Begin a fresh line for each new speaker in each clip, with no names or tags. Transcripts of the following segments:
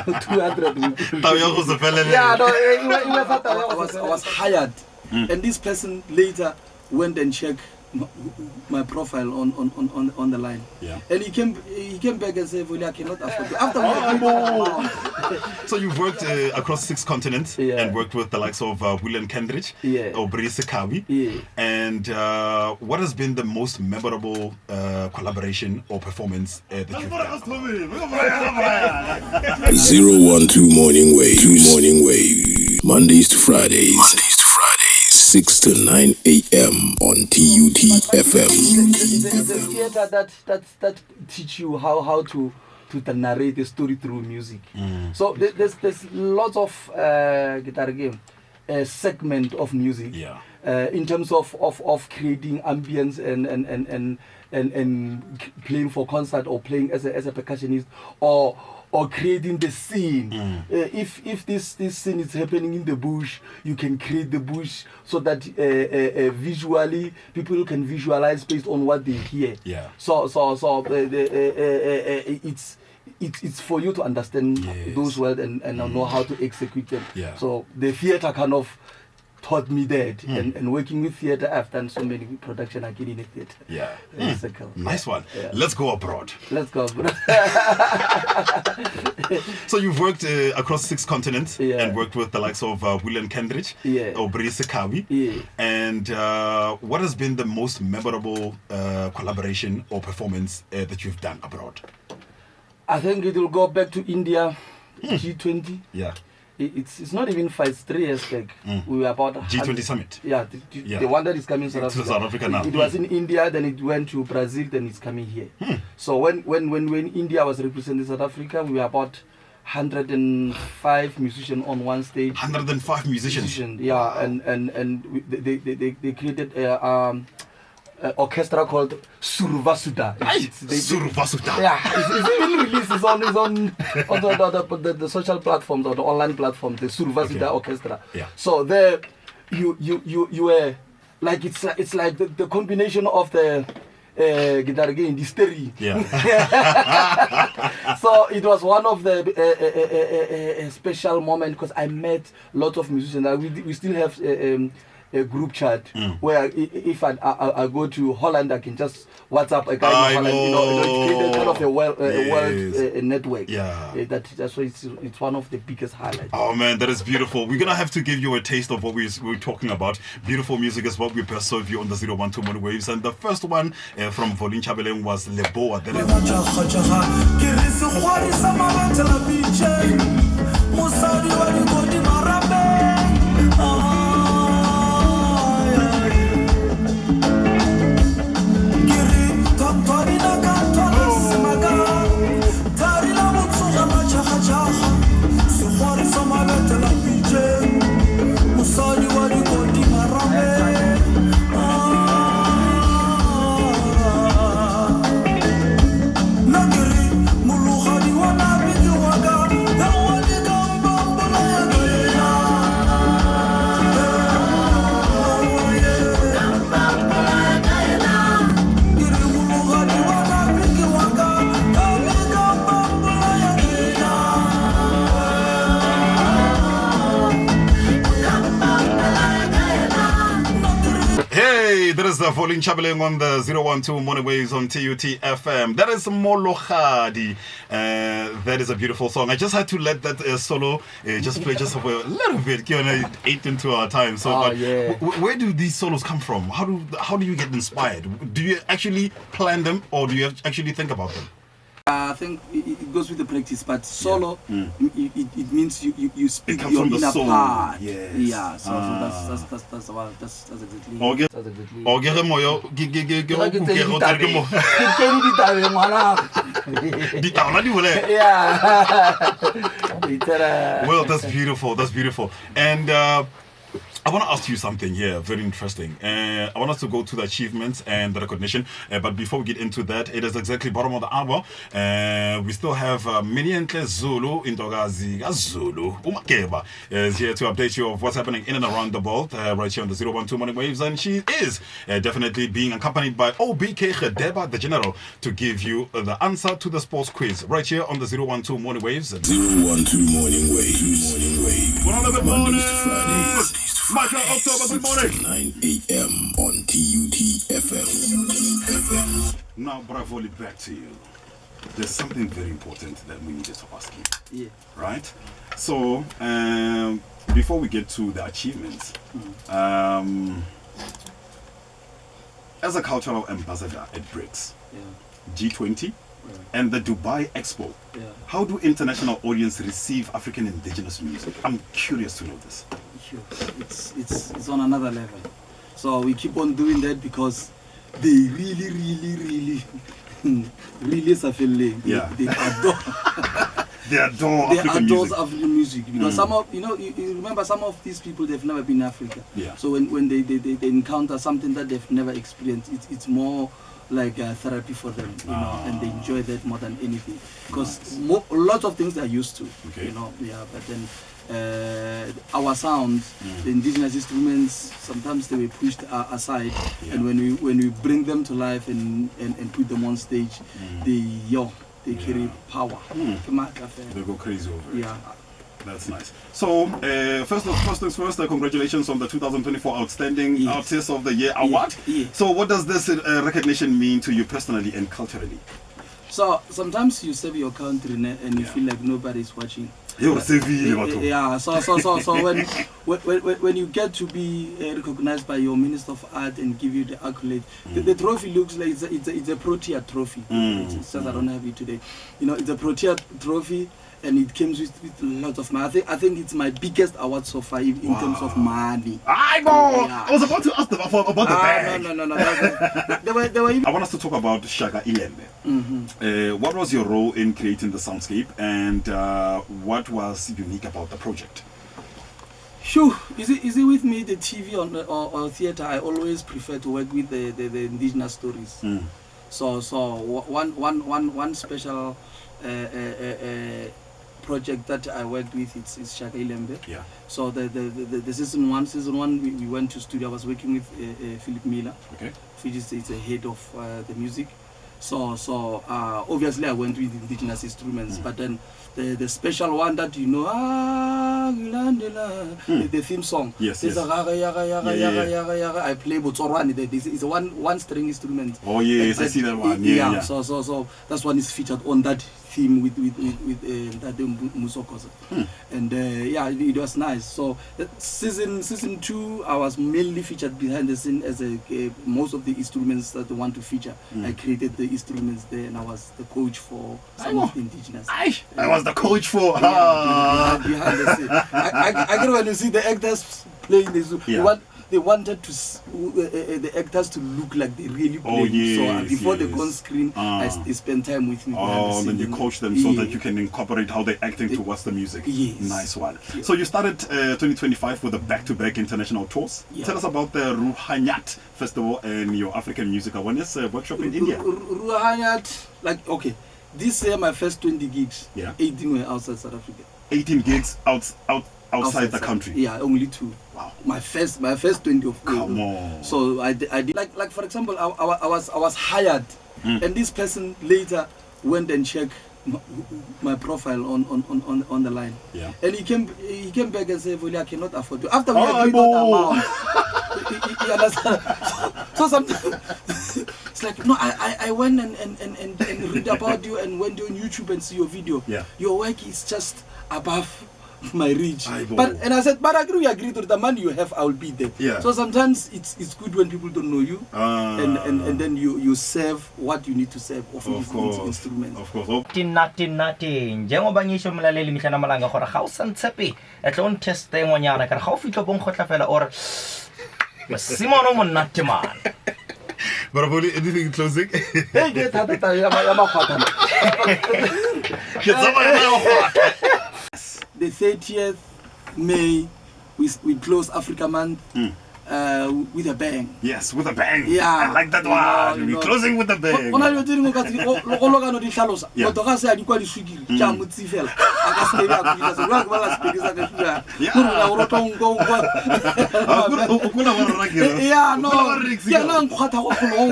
200.
Yeah,
No, I was hired, and this person later went and checked my profile on the line.
Yeah.
And he came back and said, "Volley, I cannot afford it." After
So you've worked across 6 continents and worked with the likes of Volley Nchabeleng, or Direy. And what has been the most memorable collaboration or performance that you've done?
012 Morning Wave. Mondays to Fridays. 6 to 9 a.m. on TUT FM.
It's a theater that teach you how to narrate the story through music. So there's lots of guitar game segment of music in terms of creating ambience and playing for concert or playing as a percussionist or creating the scene. If this scene is happening in the bush, you can create the bush so that visually people can visualize based on what they hear. So it's for you to understand those words and know how to execute them. So the theater kind of taught me that, and working with theater, I've done so many production again in the theater.
Nice one. Let's go abroad. So you've worked across 6 continents and worked with the likes of Volley Nchabeleng or Direy. And what has been the most memorable collaboration or performance that you've done abroad?
I think it will go back to India, G20. It's not even 5, 3 years back. We were about
G20 summit.
The one that is coming to
South Africa now.
It was in India, then it went to Brazil, then it's coming here. So when India was representing South Africa, we were about 105 musicians on one stage.
105 musicians.
And they created orchestra called Survasuda.
Survasuda.
It's even released. It's on the social platforms or the online platforms. The Survasuda Orchestra. So there, you were like it's like the combination of the guitar again, the stereo. So it was one of the special moments because I met a lot of musicians. We still have a group chat where if I go to Holland, I can just WhatsApp a guy in Holland. It created kind of a world network. That's why it's one of the biggest highlights.
Oh man, that is beautiful. We're gonna have to give you a taste of what we're talking about. Beautiful music is what we serve you on the 012 Morning Waves, and the first one from Volley Nchabeleng was Leboa. That is Volley Nchabeleng on the 012 Morning Waves on TUT FM. That is Molokhadi. That is a beautiful song. I just had to let that solo just play just for a little bit. It ate into our time. So, where do these solos come from? How do you get inspired? Do you actually plan them, or do you actually think about them?
I think it goes with the practice, but solo, it means you speak your inner part. So that's exactly.
Well, that's beautiful. And I want to ask you something here, very interesting. I want us to go to the achievements and the recognition. But before we get into that, it is exactly bottom of the hour. We still have Minientle Zulu Indogazi Zulu Umakeba is here to update you of what's happening in and around the world right here on the 012 Morning Waves. And she is definitely being accompanied by OBK Khedeba, the general, to give you the answer to the sports quiz right here on the 012 Morning Waves.
012 Morning Waves.
Good morning.
Fridays.
Michael October, good morning.
9 a.m. on TUT FM.
Now, Bravo, back to you. There's something very important that we needed to ask you.
Yeah.
Right? So, before we get to the achievements, as a cultural ambassador at BRICS, G20, and the Dubai Expo, how do international audience receive African indigenous music? I'm curious to know this.
Sure. It's on another level. So we keep on doing that because they really Skhalo. They adore.
They adore
African music because some of you remember some of these people, they've never been in Africa. So when they encounter something that they've never experienced, it's more like therapy for them, and they enjoy that more than anything because lots of things they're used to, but then our sounds, the indigenous instruments, sometimes they were pushed aside, and when we bring them to life and put them on stage, they carry power.
They go crazy over it. That's nice. So, first things first, congratulations on the 2024 Outstanding Artist of the Year Award. So, what does this recognition mean to you personally and culturally?
So, sometimes you serve your country and you feel like nobody's watching. So when you get to be recognized by your Minister of Art and give you the accolade, the trophy looks like it's a Protea trophy. It's just I don't have it today. It's a Protea trophy, and it comes with lots of money. I think it's my biggest award so far in terms of money.
I know. I was about to ask them about the bag.
No. They were even...
I want us to talk about Shaka Ilembe. What was your role in creating the soundscape, and what was unique about the project?
Sure. Is it with me, the TV or theater? I always prefer to work with the indigenous stories. So one special project that I worked with is Shaka Ilembe. So the season one we went to studio. I was working with Philip Miller, which is the head of the music. So obviously I went with indigenous instruments, but then the special one that the theme song. Yes. I play Botsorwani. It's a one string instrument.
Oh yes, I see that one. Yeah.
So that one is featured on that theme with that Musokosa. And it was nice. So season 2, I was mainly featured behind the scene as most of the instruments that they want to feature. I created the instruments there, and I was the coach for some of the indigenous.
I was the coach for
behind the scene. I get when you see the actors playing this. They wanted the actors to look like they really play. So before they go on screen, they spend time with me.
And then you coach them so that you can incorporate how they're acting towards the music. Nice one. So you started 2025 with a back-to-back international tours. Tell us about the Ruhanyat Festival and your African Music Awareness workshop in India.
Ruhanyat, this year my first 20 gigs, 18 were outside South Africa.
18 gigs outside the country.
Yeah, only 2. Wow. My first 20 of
Come on.
So I did like for example, I was hired, and this person later went and checked my profile on the line. And he came back and said, "Volley, I cannot afford you." After we agreed on the amount. You understand? So sometimes it's like, no, I went and read about you and went on YouTube and see your video. Your work is just above my reach. And I said, but we agreed to the money you have, I will be there. So sometimes it's good when people don't know you, and then you serve what you need to serve of instruments.
Of course.
Njengoba ngisho mlaleli mihla namalanga gore ga o santsepe etlon teste ngonyana ka ga o fitlo bong khotla fela or Simon mo nate man.
But anything closing?
The 30th May we close Africa Month with a bang.
Yes, with a bang.
Yeah,
I like that one. We're closing with a bang.
Ona le ding ka tsi o loga no di hlalosa
Yeah.
motho ga se a di kwa di swigiri tja motsi fela a ka se ba ku ditsa ba ba la spedi sa ka shura
Yeah.
go la go rotong go yeah no ya na nkhwatha go kholo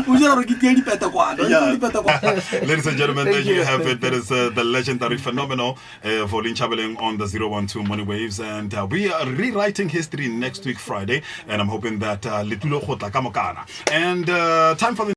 o jera re ke tie di peta kwa
Ladies and gentlemen, there you have it. That is the legendary, phenomenal Volley Nchabeleng on the 012 Money Waves. And we are rewriting history next week, Friday. And I'm hoping that Litulo Khotla Kamokana. And time for the